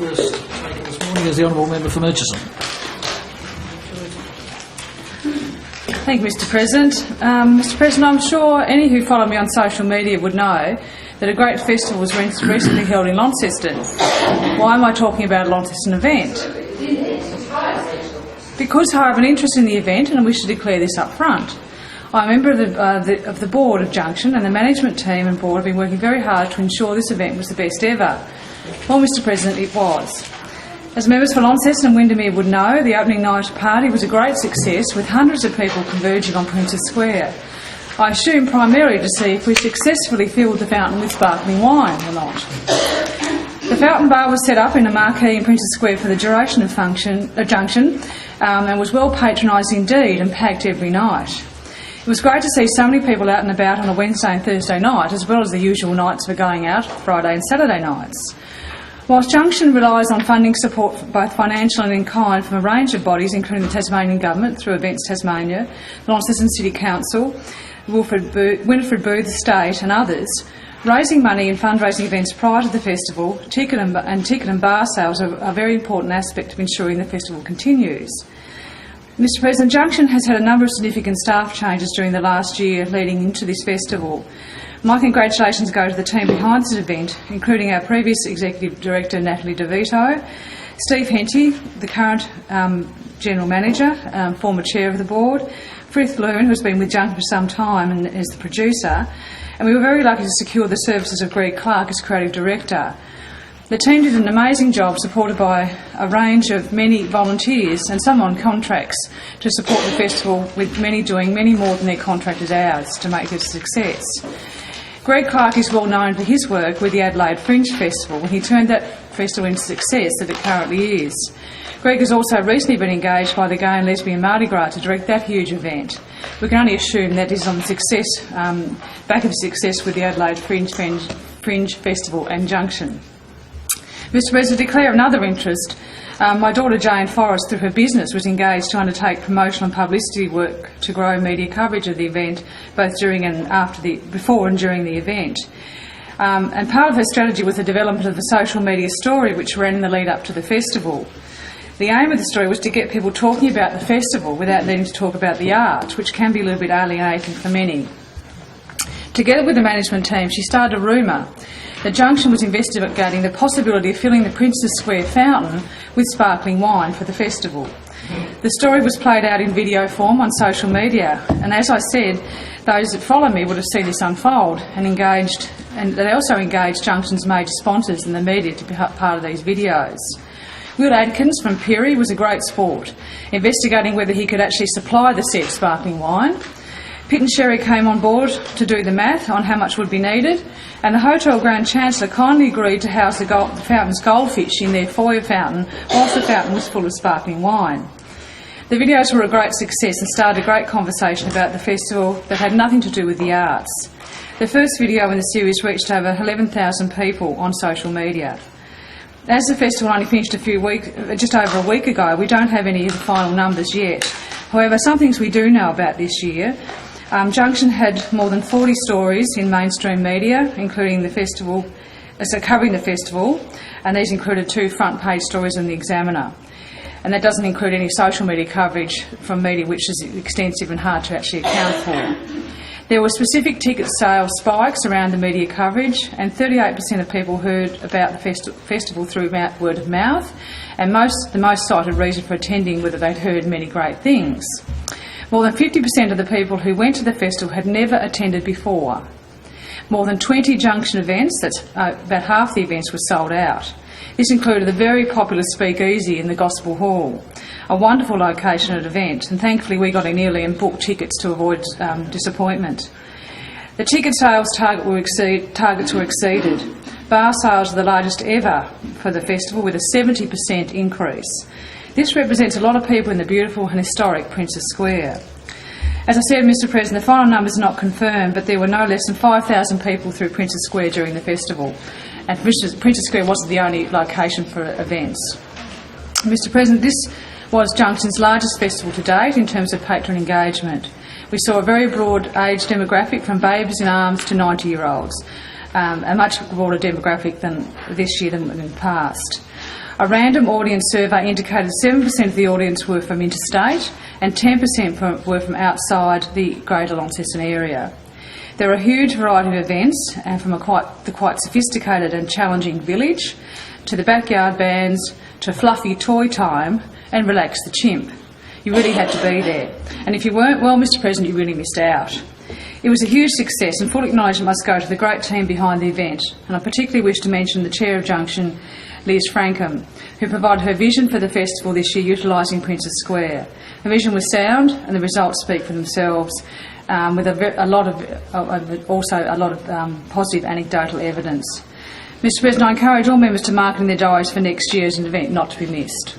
first speaker this morning is the Honourable Member for Murchison. Thank you, Mr President. Mr President, I'm sure any who follow me on social media would know that a great festival was recently held in Launceston. Why am I talking about a Launceston event? Because I have an interest in the event and I wish to declare this up front. I'm a member of the board of Junction, and the management team and board have been working very hard to ensure this event was the best ever. Well, Mr President, it was. As members for Launceston and Windermere would know, the opening night party was a great success, with hundreds of people converging on Princess Square. I assume primarily to see if we successfully filled the fountain with sparkling wine or not. The fountain bar was set up in a marquee in Princess Square for the duration of Junction and was well patronised indeed and packed every night. It was great to see so many people out and about on a Wednesday and Thursday night, as well as the usual nights for going out, Friday and Saturday nights. Whilst Junction relies on funding support, both financial and in kind, from a range of bodies, including the Tasmanian Government through Events Tasmania, the Launceston City Council, Winifred Booth Estate and others, raising money in fundraising events prior to the festival, ticket and bar sales are a very important aspect of ensuring the festival continues. Mr President, Junction has had a number of significant staff changes during the last year leading into this festival. My congratulations go to the team behind this event, including our previous Executive Director, Natalie DeVito, Steve Henty, the current General Manager, former Chair of the Board, Frith Loon, who's been with Junction for some time and is the producer, and we were very lucky to secure the services of Greg Clark as Creative Director. The team did an amazing job, supported by a range of many volunteers and some on contracts to support the festival, with many doing many more than their contracted hours to make it a success. Greg Clark is well known for his work with the Adelaide Fringe Festival, and he turned that festival into success that it currently is. Greg has also recently been engaged by the Gay and Lesbian Mardi Gras to direct that huge event. We can only assume that is on the back of success with the Adelaide Fringe Festival and Junction. Mr President, to declare another interest, my daughter Jane Forrest, through her business, was engaged to undertake promotional and publicity work to grow media coverage of the event, both before and during the event. And part of her strategy was the development of the social media story, which ran in the lead up to the festival. The aim of the story was to get people talking about the festival without needing to talk about the art, which can be a little bit alienating for many. Together with the management team, she started a rumour that Junction was investigating the possibility of filling the Princess Square fountain with sparkling wine for the festival. The story was played out in video form on social media, and as I said, those that follow me would have seen this unfold and they also engaged Junction's major sponsors and the media to be part of these videos. Will Adkins from Perry was a great sport, investigating whether he could actually supply the said sparkling wine. Pitt and Sherry came on board to do the math on how much would be needed, and the Hotel Grand Chancellor kindly agreed to house the fountain's goldfish in their foyer fountain whilst the fountain was full of sparkling wine. The videos were a great success and started a great conversation about the festival that had nothing to do with the arts. The first video in the series reached over 11,000 people on social media. As the festival only finished just over a week ago, we don't have any of the final numbers yet. However, some things we do know about this year. Junction had more than 40 stories in mainstream media, including the festival, covering the festival, and these included 2 front-page stories in the Examiner. And that doesn't include any social media coverage from media, which is extensive and hard to actually account for. There were specific ticket sales spikes around the media coverage, and 38% of people heard about the festival through word of mouth, and the most cited reason for attending whether they'd heard many great things. More than 50% of the people who went to the festival had never attended before. More than 20 Junction events, that's about half the events, were sold out. This included the very popular Speakeasy in the Gospel Hall, a wonderful location at event, and thankfully we got in early and booked tickets to avoid disappointment. The ticket sales targets were exceeded. Bar sales are the largest ever for the festival, with a 70% increase. This represents a lot of people in the beautiful and historic Princess Square. As I said, Mr President, the final numbers are not confirmed, but there were no less than 5,000 people through Princess Square during the festival, and Princess Square wasn't the only location for events. Mr President, this was Junction's largest festival to date in terms of patron engagement. We saw a very broad age demographic, from babies in arms to 90-year-olds, a much broader demographic than this year than in the past. A random audience survey indicated 7% of the audience were from interstate and 10% were from outside the Greater Launceston area. There are a huge variety of events, and from the quite sophisticated and challenging village, to the backyard bands, to fluffy toy time and Relax the Chimp. You really had to be there. And if you weren't, well, Mr President, you really missed out. It was a huge success, and full acknowledgement must go to the great team behind the event. And I particularly wish to mention the Chair of Junction, Liz Frankham, who provided her vision for the festival this year utilising Princess Square. The vision was sound, and the results speak for themselves, with a lot of positive anecdotal evidence. Mr President, I encourage all members to mark in their diaries for next year as an event not to be missed.